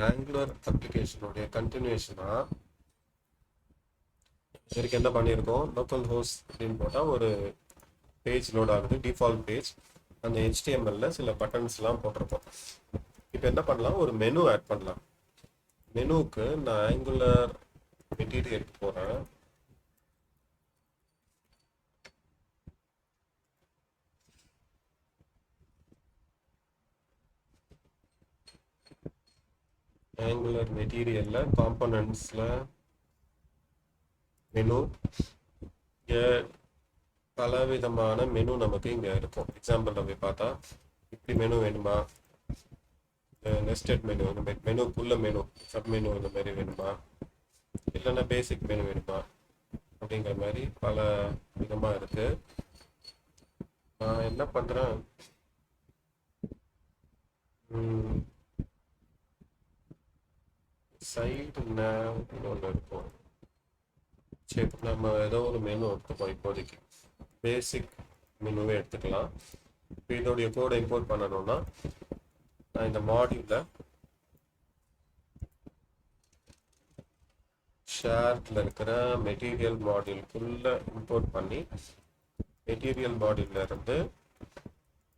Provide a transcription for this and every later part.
Angular அப்ளிகேஷனுடைய கண்டினியூஷனாக இதுக்கு என்ன பண்ணியிருக்கோம், லோக்கல் ஹோஸ்ட் அப்படின்னு போட்டால் ஒரு பேஜ் லோட் ஆகுது, டிஃபால்ட் பேஜ். அந்த HTML சில பட்டன்ஸ்லாம் போட்டிருக்கோம். இப்போ என்ன பண்ணலாம், ஒரு மெனு ஆட் பண்ணலாம். மெனுவுக்கு நான் ஆங்குலர் மெட்டீரியலுக்கு போகிறேன். ஆங்குலர் மெட்டீரியலில் காம்பனன்ட்ஸில் மெனு, இங்கே பலவிதமான மெனு நமக்கு இங்கே இருக்கும். எக்ஸாம்பிளில் போய் பார்த்தா இப்படி மெனு வேணுமா, நெஸ்டட் மெனு, இந்த மாதிரி மெனுக்குள்ள மெனு, சப் மெனு இந்த மாதிரி வேணுமா, இல்லைன்னா பேசிக் மெனு வேணுமா அப்படிங்கிற மாதிரி பல விதமாக இருக்குது. நான் என்ன பண்ணுறேன், சைடு நேவ்னு ஒன்று இருக்கும். சரி, நம்ம ஏதோ ஒரு மெனு எடுத்துப்போம். இப்போதைக்கு பேசிக் மெனுவே எடுத்துக்கலாம். இப்போ இதோடைய கோடை இம்போர்ட் பண்ணணும்னா நான் இந்த மாடியூலில் ஷேர்டில் இருக்கிற மெட்டீரியல் மாடியூலுக்குள்ளே இம்போர்ட் பண்ணி மெட்டீரியல் மாடியூலில் இருந்து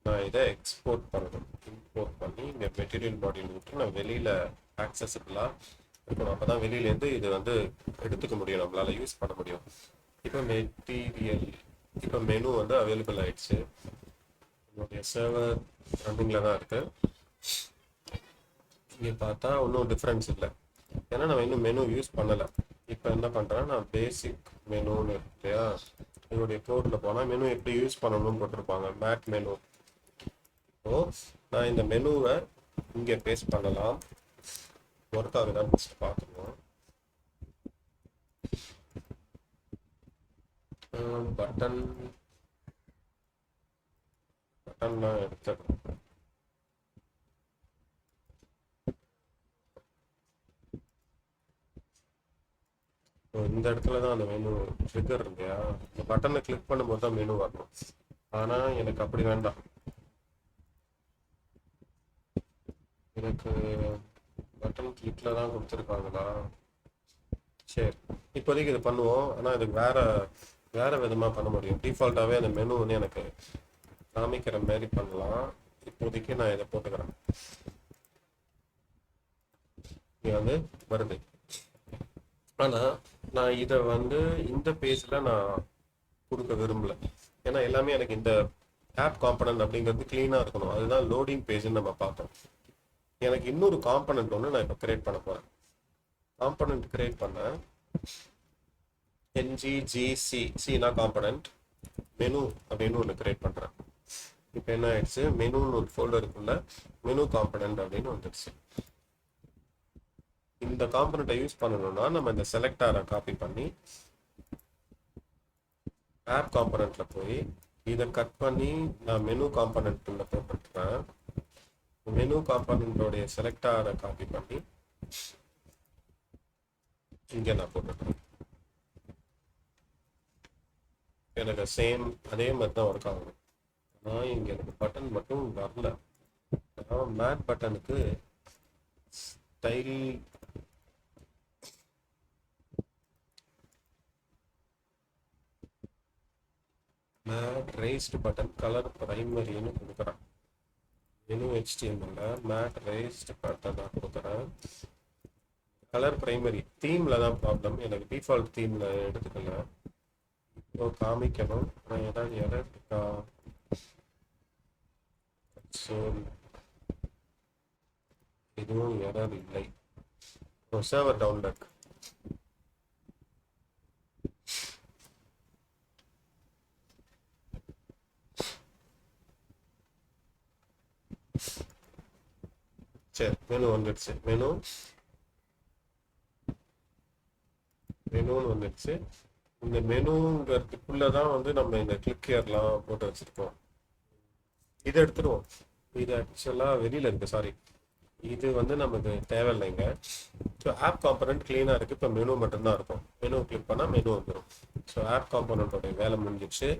நான் இதை எக்ஸ்போர்ட் பண்ணணும். இம்போர்ட் பண்ணி இந்த மெட்டீரியல் மாடியூல் விட்டு நான் வெளியில் ஆக்சசிபிளாக இருக்கணும். அப்போ தான் வெளியிலேருந்து இது வந்து எடுத்துக்க முடியும், நம்மளால் யூஸ் பண்ண முடியும். இப்போ மெட்டீரியல், இப்போ மெனு வந்து அவைலபிள் ஆயிடுச்சு. என்னுடைய சர்வர் ரன்னிங்கில் தான் இருக்குது. இங்கே பார்த்தா ஒன்றும் டிஃப்ரென்ஸ் இல்லை, ஏன்னா நம்ம இன்னும் மெனு யூஸ் பண்ணலை. இப்போ என்ன பண்ணுறேன், நான் பேசிக் மெனுன்னு இருக்கு இல்லையா, என்னுடைய கோடில் போனால் மெனு எப்படி யூஸ் பண்ணணும்னு போட்டிருப்பாங்க, மேட் மெனு. ஸோ நான் இந்த மெனுவை இங்கே பேஸ்ட் பண்ணலாம். ஒர்க் ஆகுதான்னு ஃபஸ்ட் பார்க்கணும். பட்டன்லாம் எடுத்துக்கணும். இந்த இடத்துல தான் அந்த மெனு ட்ரிகர் இல்லையா, இந்த பட்டனை கிளிக் பண்ணும்போது தான் மெனு வரணும். ஆனால் எனக்கு அப்படி வேண்டாம், எனக்கு பட்டன் கிளிக்கில் தான் கொடுத்துருக்காங்களா. சரி, இப்போதைக்கு இது பண்ணுவோம். ஆனால் இதுக்கு வேற விதமாக பண்ண முடியும். டிஃபால்ட்டாகவே அந்த மெனு வந்து எனக்கு காமிக்கிற மாதிரி பண்ணலாம். இப்போதைக்கு நான் இதை போட்டுக்கிறேன். இங்கே வந்து வருது. ஆனால் நான் இதை வந்து இந்த பேஜில் நான் கொடுக்க விரும்பல. ஏன்னா எல்லாமே எனக்கு இந்த ஆப் காம்பனன்ட் அப்படிங்கிறது க்ளீனாக இருக்கணும். அதுதான் லோடிங் பேஜ்னு நம்ம பார்த்தோம். எனக்கு இன்னொரு காம்பனன்ட் ஒன்று நான் இப்போ கிரியேட் பண்ண போகிறேன். காம்பனன்ட் கிரியேட் பண்ண NGGC காம்பனன்ட் மெனு அப்படின்னு ஒன்று கிரியேட் பண்ணுறேன். இப்போ என்ன ஆயிடுச்சு, மெனுன்னு ஒரு ஃபோல்டருக்குள்ள மெனு காம்பனன்ட் அப்படின்னு வந்துடுச்சு. இந்த காம்பனண்ட்டை யூஸ் பண்ணணும்னா நம்ம இந்த செலக்டாரை காப்பி பண்ணி ஆப் காம்பனண்ட்ல போய் இதை கட் பண்ணி நான் மெனு காம்பனண்ட்ல போட்டுருக்கேன். மெனு காம்பனண்டோடைய செலக்டாரை காப்பி பண்ணி இங்கே நான் போட்டுருக்கேன். எனக்கு சேம் அதே மாதிரி தான் ஒர்க் ஆகும். ஆனால் இங்கே எனக்கு பட்டன் மட்டும் வரல. நான் மேட் பட்டனுக்கு style mat raised button colour பிரைமரின்னு கொடுக்குறேன். Menu HTML mat raised button நான் கொடுக்குறேன். கலர் பிரைமரி தீமில் தான் ப்ராப்ளம். எனக்கு டிஃபால்ட் தீமில் எடுத்துக்கல. இப்போ காமிக்கணும், நான் ஏதாவது எரர் இருக்கா. ஸோ இதுவும் எரர் இல்லை. சர்வர் டவுன்ல இருக்கு. சரி, மெனு வந்துடுச்சு. மெனுன்னு வந்துடுச்சு. இந்த மெனுங்கிறதுக்குள்ளே தான் வந்து நம்ம இந்த கிளிக் ஹியர்லாம் போட்டு வச்சுருக்கோம். இதை எடுத்துருவோம். இது ஆக்சுவலாக வெளியில் இருக்குது, சாரி. இது வந்து நமக்கு தேவையில்லைங்க. ஸோ ஆப் காம்பனண்ட் க்ளீனாக இருக்குது. இப்போ மெனு மட்டும்தான் இருக்கும். மெனு கிளிக் பண்ணால் மெனு வந்துடும். ஸோ ஆப் காம்பனண்ட்டோடைய வேலை முடிஞ்சிடுச்சு.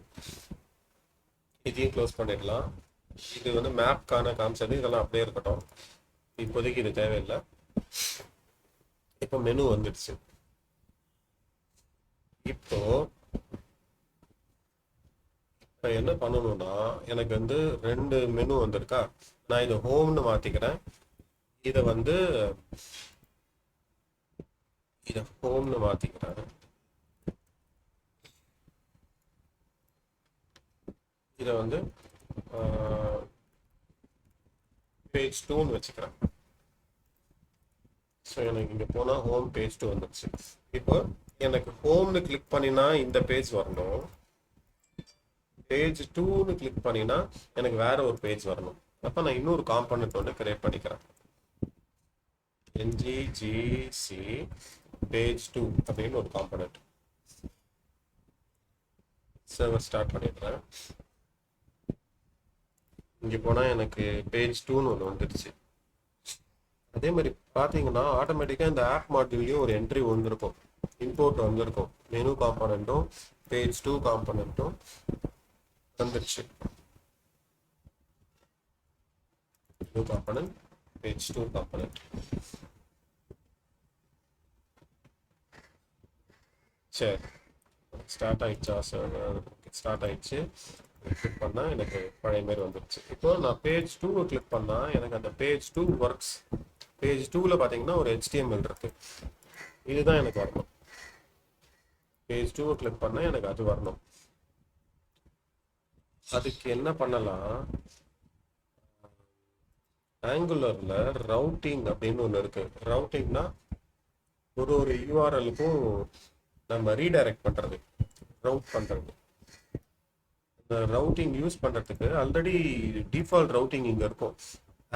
இதையும் க்ளோஸ் பண்ணிடலாம். இது வந்து மேப்கான காமிச்சது, இதெல்லாம் அப்படியே இருக்கட்டும். இப்போதைக்கு இது தேவையில்லை. இப்போ மெனு வந்துடுச்சு. இப்போ என்ன பண்ணணும்னா, எனக்கு வந்து 2 மெனு வந்திருக்கா. நான் இதை ஹோம்னு மாத்திக்கிறேன். இதை வந்து இதை ஹோம்னு மாத்திக்கிறேன். இதை வந்து பேஜ் 2ன்னு வச்சுக்கிறேன். ஸோ எனக்கு இங்கே போனால் ஹோம் பேஜ் 2 வந்துடுச்சு. இப்போ எனக்கு ஹோம்னு கிளிக் பண்ணினா இந்த பேஜ் வரணும். பேஜ் 2ன்னு கிளிக் பண்ணினா எனக்கு வேற ஒரு பேஜ் வரணும். அப்போ நான் இன்னொரு காம்பனண்ட் ஒன்று கிரியேட் பண்ணிக்கிறேன். nggc பேஜ் 2 அப்படின்னு ஒரு காம்பனண்ட் சர்வர் ஸ்டார்ட் பண்ணிடுறேன். இங்கே போனால் எனக்கு பேஜ் 2ன்னு ஒன்று வந்துடுச்சு. அதே மாதிரி பார்த்தீங்கன்னா ஆட்டோமேட்டிக்காக இந்த ஆப் மாடியூல்லையும் ஒரு என்ட்ரி வந்திருக்கும், இம்போர்ட் வந்திருக்கும். மெனு காம்பனண்ட்டும் பேஜ் 2 காம்பனண்ட்டும் வந்துடுச்சு. Menu component, page 2 component. சரி, ஸ்டார்ட் ஆயிடுச்சா சார்? ஸ்டார்ட் ஆயிடுச்சு. கிளிக் பண்ணால் எனக்கு பழைய மாதிரி வந்துடுச்சு. இப்போ நான் பேஜ் 2 கிளிக் பண்ணால் எனக்கு அந்த பேஜ் 2 ஒர்க்ஸ். பேஜ் 2ல பார்த்தீங்கன்னா ஒரு HTML இருக்கு. இதுதான் எனக்கு வரணும். பேஜ் 2 கிளிக் பண்ணால் எனக்கு அது வரணும். அதுக்கு என்ன பண்ணலாம், ஆங்குலர்ல ரவுட்டிங் அப்படின்னு ஒன்று இருக்கு. ரவுட்டிங்னா ஒரு யூஆர்எலுக்கும் நம்ம ரீடைரக்ட் பண்றது, ரவுட் பண்றது. இந்த ரவுட்டிங் யூஸ் பண்றதுக்கு ஆல்ரெடி டிஃபால்ட் ரவுட்டிங் இங்க இருக்கும்.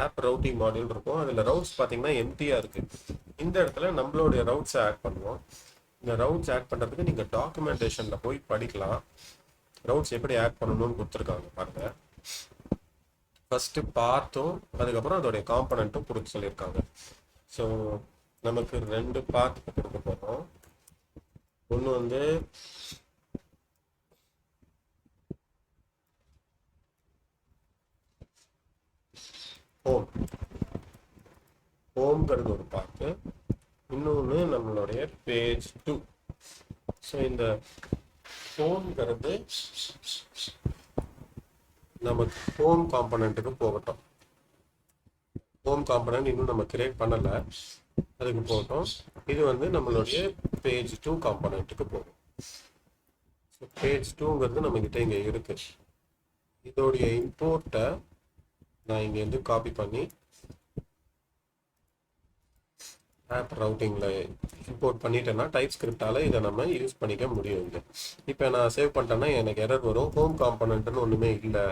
ஆப் ரவுட்டிங் மாடியூல் இருக்கும். அதில் ரவுட்ஸ் பார்த்தீங்கன்னா எம்டியா இருக்கு. இந்த இடத்துல நம்மளுடைய ரவுட்ஸை ஆட் பண்ணுவோம். இந்த ரவுட்ஸ் ஆட் பண்ணுறதுக்கு நீங்கள் டாக்குமெண்டேஷனில் போய் படிக்கலாம். ரவுட்ஸ் எப்படி ஆட் பண்ணணும்னு கொடுத்துருக்காங்க பாருங்க. ஃபர்ஸ்ட் பார்த்தும் அதுக்கப்புறம் அதோடைய காம்பனண்ட்டும் கொடுக்க சொல்லியிருக்காங்க. ஸோ நமக்கு 2 பார்ட் கொடுக்க போகிறோம். ஒன்று வந்து ஹோம், ஹோம்ங்கிறது ஒரு பார்ட்டு. இன்னொன்று நம்மளுடைய பேஜ் 2. ஸோ இந்த ஹோம்ங்கிறது நமக்கு ஹோம் காம்பனண்ட்டுக்கு போகட்டும். ஹோம் காம்பனண்ட் இன்னும் நம்ம கிரியேட் பண்ணலை, அதுக்கு போகட்டும். இது வந்து நம்மளுடைய பேஜ் 2 காம்பனண்ட்டுக்கு போகும். ஸோ பேஜ் 2ங்கிறது நம்மக்கிட்ட இங்கே இருக்கு. இதோடைய இம்போர்ட்டை நான் இங்கேருந்து காப்பி பண்ணி ஆப் ரவுட்டிங்கில் இம்போர்ட் பண்ணிட்டேன்னா டைப் ஸ்கிரிப்டால் இதை நம்ம யூஸ் பண்ணிக்க முடியும். இங்கே இப்போ நான் சேவ் பண்ணிட்டேன்னா எனக்கு எரர் வரும். ஹோம் காம்பனண்ட்டுன்னு ஒன்றுமே இல்லை,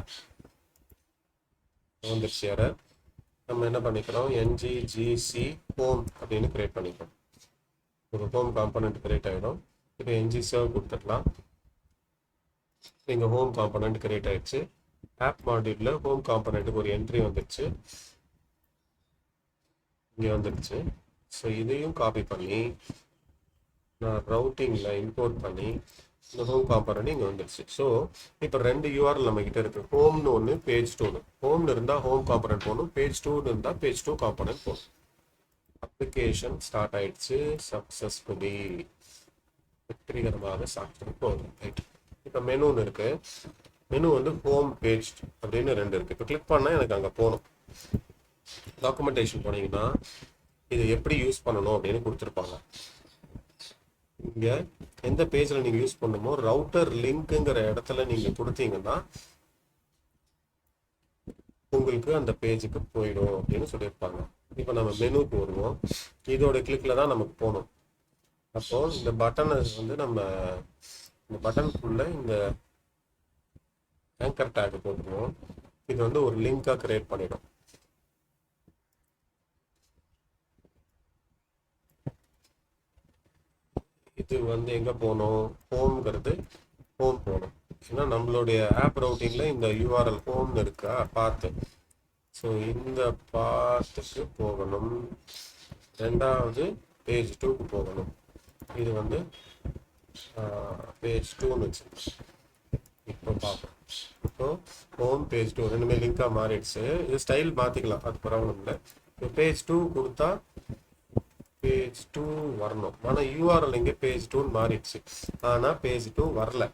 வந்துருச்சு எரர். நம்ம என்ன பண்ணிக்கிறோம், nggc ஹோம் அப்படின்னு கிரியேட் பண்ணிக்கிறோம். ஒரு ஹோம் காம்பனண்ட் கிரியேட் ஆகிடும். இப்போ ng serve கொடுத்துடலாம். இங்கே ஹோம் காம்பனண்ட் கிரியேட் ஆயிடுச்சு. ஆப் மாடியூலில் ஹோம் காம்பனண்ட்டுக்கு ஒரு என்ட்ரி வந்துடுச்சு, இங்கே வந்துடுச்சு. ஸோ இதையும் காப்பி பண்ணி நான் ரவுட்டிங்கில் இம்போர்ட் பண்ணி இந்த ஹோம் காம்பனண்ட் இங்கே வந்துடுச்சு. ஸோ இப்போ 2 யூஆர்எல் நம்மக்கிட்ட இருக்குது. ஹோம்னு ஒன்று, பேஜ் 2ன்னு. ஹோம்னு இருந்தால் ஹோம் காம்பனண்ட் போகணும், பேஜ் 2ன்னு இருந்தால் பேஜ் 2 காம்பனண்ட் போகணும். அப்ளிகேஷன் ஸ்டார்ட் ஆயிடுச்சு சக்ஸஸ்ஃபுல்லி, வெற்றிகரமாக சாப்பிட்டு போகுது. ரைட், இப்போ மெனுன்னு இருக்கு. மெனு வந்து ஹோம் பேஜ் அப்படின்னு 2 இருக்கு. இப்போ கிளிக் பண்ணால் எனக்கு அங்கே போகணும். டாக்குமெண்டேஷன் போனீங்கன்னா இதை எப்படி யூஸ் பண்ணணும் அப்படின்னு கொடுத்துருப்பாங்க. இங்கே எந்த பேஜில் நீங்கள் யூஸ் பண்ணணுமோ ரவுட்டர் லிங்க்குங்கிற இடத்துல நீங்கள் கொடுத்தீங்கன்னா உங்களுக்கு அந்த பேஜுக்கு போயிடும் அப்படின்னு சொல்லியிருப்பாங்க. இப்போ நம்ம மெனுக்கு வருவோம். இதோட கிளிக்கில் தான் நமக்கு போகணும். அப்போ இந்த பட்டனை வந்து நம்ம இந்த பட்டனுக்குள்ள இந்த ஆங்கர் டேக் போட்டுருவோம். இது வந்து ஒரு லிங்காக கிரியேட் பண்ணிடும். இது வந்து எங்கே போகணும், ஹோம்ங்கிறது ஹோம் போகணும். ஏன்னா நம்மளுடைய ஆப் ரவுட்டிங்கில் இந்த யூஆர்எல் ஹோம்னு இருக்கா பார்த்து. ஸோ இந்த பார்த்துக்கு போகணும். ரெண்டாவது பேஜ் 2க்கு போகணும். இது வந்து பேஜ் 2ன்னு வச்சுருக்கோம். இப்போ பார்ப்போம். இப்போ ஹோம் பேஜ் 2 ரெண்டுமே லிங்காக மாறிடுச்சு. இது ஸ்டைல் மாற்றிக்கலாம், அது ப்ராப்ளம் இல்லை. இப்போ பேஜ் 2 கொடுத்தா பேஜ் பேஜ் டூ வரணும். ஆனால் யூஆர்எல் இங்கே பேஜ் டூன்னு மாறிடுச்சு, ஆனால் பேஜ் டூ வரல.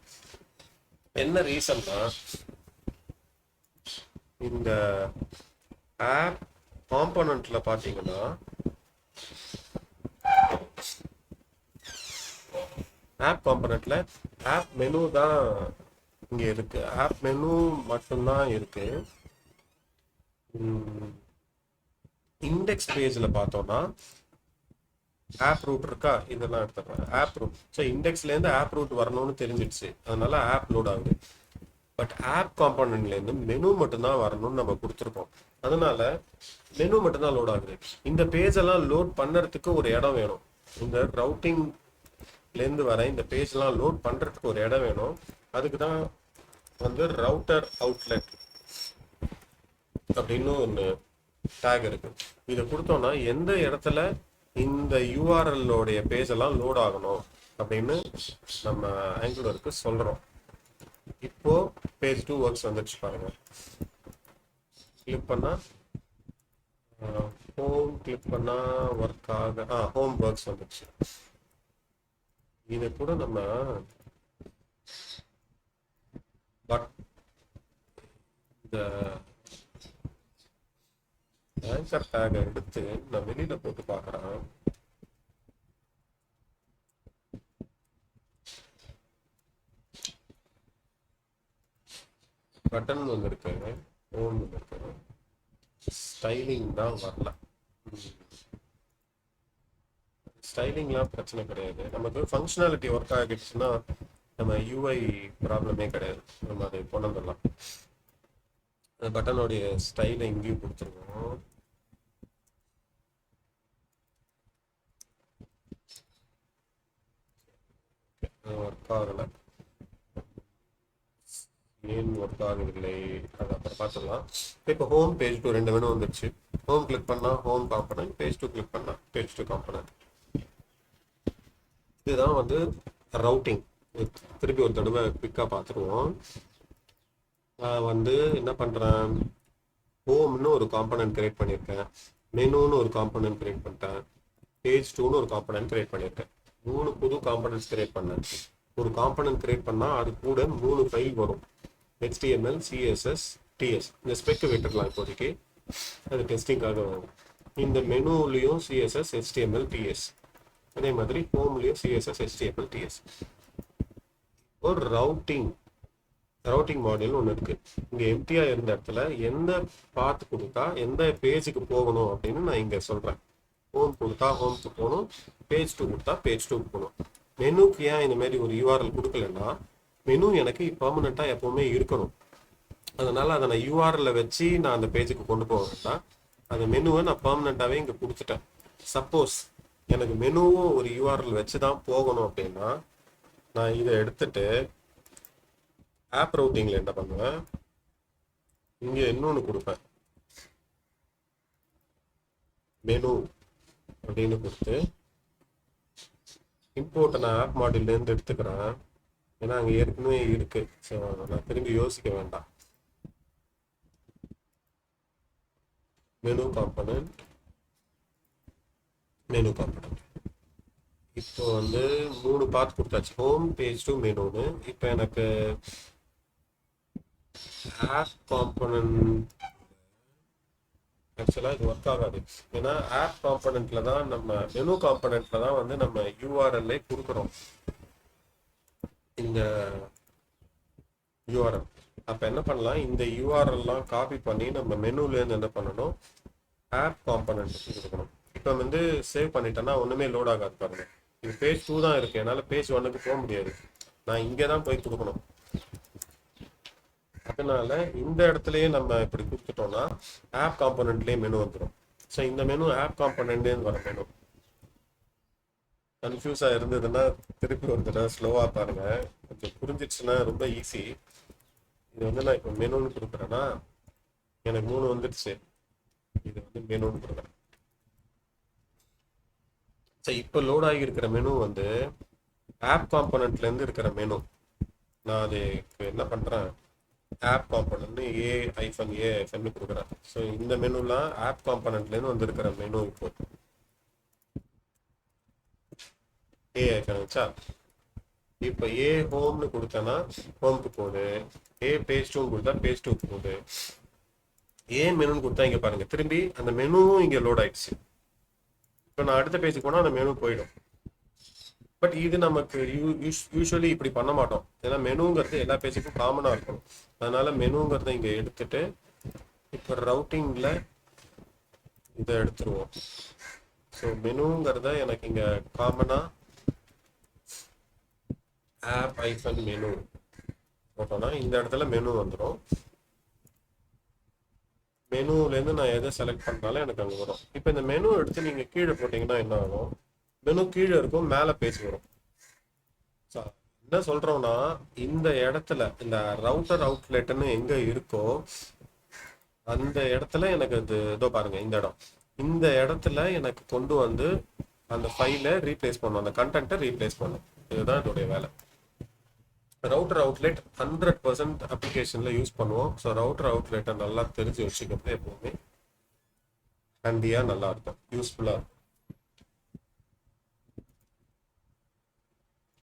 என்ன ரீசன்னா, இந்த ஆப் காம்பனண்ட்ல பார்த்தீங்கன்னா ஆப் காம்பனண்ட்ல ஆப் மெனு தான் இங்கே இருக்கு. ஆப் மெனு மட்டும்தான் இருக்கு. இண்டெக்ஸ் பேஜில் பார்த்தோம்னா ஆப் ரூட் இருக்கா, இதெல்லாம் எடுத்துடுறேன். ஆப் ரூட், ஸோ இண்டெக்ஸ்லேருந்து ஆப் ரூட் வரணும்னு தெரிஞ்சிடுச்சு, அதனால ஆப் லோட் ஆகுது. பட் ஆப் காம்பனண்ட்லேருந்து மெனு மட்டும்தான் வரணும்னு நம்ம கொடுத்துருக்கோம், அதனால மெனு மட்டும்தான் லோட் ஆகுது. இந்த பேஜெல்லாம் லோட் பண்ணுறதுக்கு ஒரு இடம் வேணும். இந்த ரவுட்டிங்லேருந்து வர இந்த பேஜ்லாம் லோட் பண்ணுறதுக்கு ஒரு இடம் வேணும். அதுக்கு தான் வந்து ரவுட்டர் அவுட்லெட் அப்படின்னு ஒன்று டேக் இருக்கு. இதை கொடுத்தோம்னா எந்த இடத்துல இந்த யூஆர்எல்லோடைய பேஜ் எல்லாம் லோட் ஆகணும் அப்படின்னு நம்ம ஆங்குலருக்கு சொல்றோம். இப்போ பேஜ் டூ ஒர்க்ஸ் வந்துடுச்சு பாருங்க. கிளிக் பண்ணா ஹோம், கிளிக் பண்ணா ஒர்க் ஆக ஹோம் ஒர்க்ஸ் வந்துடுச்சு. இதை கூட நம்ம பட் இந்த ஆங்கர் டேகை எடுத்து நான் வெளியில போட்டு பார்க்குறேன். பட்டன் ஒன்று இருக்கு, ஹோம் ஒன்று இருக்கு, ஸ்டைலிங் தான் வரல. ஸ்டைலிங்லாம் பிரச்சனை கிடையாது, நமக்கு ஃபங்க்ஷனாலிட்டி ஒர்க் ஆகிடுச்சுன்னா நம்ம யூஐ ப்ராப்ளமே கிடையாது, நம்ம அதை கொண்டு வந்துடலாம். அந்த பட்டனுடைய ஸ்டைலை இங்கேயும் கொடுத்துருவோம். ஒர்க் ஆகலை, ஏன் ஒர்க் ஆகவில்லை அது அப்புறம் பார்த்துக்கலாம். இப்போ ஹோம் பேஜ் டூ ரெண்டு மெனு வந்துடுச்சு. ஹோம் கிளிக் பண்ணா home component, page two click பண்ணா பேஜ் டூ காம்பனன்ட். இதுதான் வந்து ரவுட்டிங். திருப்பி ஒரு தடவை குவிக்காக பார்த்துருவோம். வந்து என்ன பண்ணுறேன், ஹோம்னு ஒரு காம்பனன்ட் கிரியேட் பண்ணியிருக்கேன், மெனுன்னு ஒரு காம்பனன்ட் கிரியேட் பண்ணிட்டேன், பேஜ் டூன்னு ஒரு காம்பனன்ட் கிரியேட் பண்ணியிருக்கேன். 3 புது காம்பனன்ட்ஸ் கிரியேட் பண்ணேன். ஒரு காம்பனன்ட் கிரியேட் பண்ணால் அது கூட 3 ஃபைல் வரும், HTML, CSS, TS. இந்த ஸ்பெக்கு விட்டுடலாம் இப்போதைக்கு, அது டெஸ்டிங்காக வரும். இந்த மெனுலையும் CSS, HTML, TS, அதே மாதிரி ஹோம்லேயும் CSS, HTML, TS. ஒரு ரவுட்டிங் மாடியூல் ஒன்று இருக்கு. இங்கே எம்டியாக இருந்த இடத்துல எந்த பாத் கொடுத்தா எந்த பேஜுக்கு போகணும் அப்படின்னு நான் இங்கே சொல்கிறேன். ஹோம் கொடுத்தா ஹோம்க்கு போகணும், பேஜ் டூ கொடுத்தா பேஜ் டூக்கு போகணும். மெனுக்கு ஏன் இந்த மாதிரி ஒரு யூஆர்எல் கொடுக்கலன்னா, மெனு எனக்கு பர்மனெண்ட்டாக எப்போவுமே இருக்கணும், அதனால் அதை நான் யூஆர்எல்ல வச்சு நான் அந்த பேஜுக்கு கொண்டு போக வேண்டாம். அந்த மெனுவை நான் பர்மனெண்ட்டாகவே இங்கே கொடுத்துட்டேன். சப்போஸ் எனக்கு மெனுவும் ஒரு யூஆர்எல் வச்சு தான் போகணும் அப்படின்னா நான் இதை எடுத்துட்டு ஆப் ரவுட்டிங்கில் என்ன பண்ணுவேன், இங்கே இன்னொன்று கொடுப்பேன், மெனு அப்படின்னு கொடுத்து இம்போர்ட்டை நான் ஆப் மாடியூல்லேருந்து எடுத்துக்கிறேன். ஏன்னா அங்கே ஏற்கனவே இருக்கு, ஸோ நான் திரும்பி யோசிக்க வேண்டாம். மெனு காம்பனன்ட் இப்போ வந்து 3 பாத் கொடுத்தாச்சு, ஹோம், பேஜ் டூ, மெனுன்னு. இப்போ எனக்கு ஆப் காம்பனன்ட் ஆக்சுவலாக இது ஒர்க் ஆகாது. ஏன்னா ஆப் காம்பனண்ட்ல தான் நம்ம மெனு காம்பனண்ட்ல தான் வந்து நம்ம யூஆர்எல்லே கொடுக்குறோம், இந்த யூஆர்எல். அப்போ என்ன பண்ணலாம், இந்த யூஆர்எல்லாம் காப்பி பண்ணி நம்ம மெனுலேருந்து என்ன பண்ணணும், ஆப் காம்பனண்ட் கொடுக்கணும். இப்போ வந்து சேவ் பண்ணிட்டேன்னா ஒன்றுமே லோட் ஆகாது பாருங்க. இது பேஜ் டூ தான் இருக்கு, என்னால் பேஜ் ஒன்றுக்கு போக முடியாது, நான் இங்கே தான் போய் கொடுக்கணும். அதனால இந்த இடத்துலயே நம்ம இப்படி கொடுத்துட்டோம்னா ஆப் காம்பனண்ட்லேயே மெனு வந்துடும். ஸோ இந்த மெனு ஆப் காம்பனண்ட்லேருந்து வர மெனு. கன்ஃபியூஸாக இருந்ததுன்னா திருப்பி ஒரு தடவை ஸ்லோவாக பாருங்க, கொஞ்சம் புரிஞ்சிடுச்சுன்னா ரொம்ப ஈஸி. இது வந்து நான் இப்போ மெனுன்னு கொடுக்குறேன்னா எனக்கு 3 வந்துடுச்சு, இது வந்து மெனுன்னு கொடுக்குறேன். ஸோ இப்போ லோட் ஆகி இருக்கிற மெனு வந்து ஆப் காம்பனண்ட்லேருந்து இருக்கிற மெனு. நான் அதுக்கு என்ன பண்ணுறேன், ஆப் காம்பனன்ட்னு A-A கொடுக்குறேன். ஸோ இந்த மெனுலாம் ஆப் காம்பனண்ட்லேருந்து வந்திருக்கிற மெனு. இப்போ ஏ ஐக்கான் வச்சா இப்போ ஏ ஹோம்னு கொடுத்தேன்னா ஹோம்க்கு போகுது, ஏ பேஜ் டூன்னு கொடுத்தா பேஜ் டூக்கு போகுது, ஏ மெனுன்னு கொடுத்தா இங்கே பாருங்க திரும்பி அந்த மெனுவும் இங்கே லோட் ஆயிடுச்சு. இப்போ நான் அடுத்த பேஜுக்கு போனால் அந்த மெனு போயிடும். பட் இது நமக்கு யூஸ்வலி இப்படி பண்ண மாட்டோம், ஏன்னா மெனுங்கிறது எல்லா பேஜுக்கும் காமனாக இருக்கும். அதனால மெனுங்கிறத இங்கே எடுத்துட்டு இப்போ ரவுட்டிங்கில் இதை எடுத்துருவோம். ஸோ மெனுங்கிறத எனக்கு இங்கே காமனாக ஆப் ஐஃபன் மெனு போட்டோம்னா இந்த இடத்துல மெனு வந்துடும். மெனுலேருந்து நான் எதை செலக்ட் பண்ணாலும் எனக்கு அங்கே வரும். இப்போ இந்த மெனு எடுத்து நீங்கள் கீழே போட்டிங்கன்னா என்ன ஆகும், மெனு கீழே இருக்கும், மேலே பேஜ் வரும். ஸோ என்ன சொல்கிறோம்னா இந்த இடத்துல இந்த ரவுட்டர் அவுட்லெட்னு எங்கே இருக்கோ அந்த இடத்துல எனக்கு அது இதோ பாருங்க இந்த இடத்துல எனக்கு கொண்டு வந்து அந்த ஃபைலை ரீப்ளேஸ் பண்ணும், அந்த கண்டென்ட்டை ரீப்ளேஸ் பண்ணும். இதுதான் இதோடைய வேலை. ரவுட்டர் அவுட்லெட் 100% அப்ளிகேஷனில் யூஸ் பண்ணுவோம். ஸோ ரவுட்டர் அவுட்லெட்டை நல்லா தெரிஞ்சு வச்சுக்கிறது எப்பவுமே ஹேண்டியாக நல்லா இருக்கும், யூஸ்ஃபுல்லாக இருக்கும்.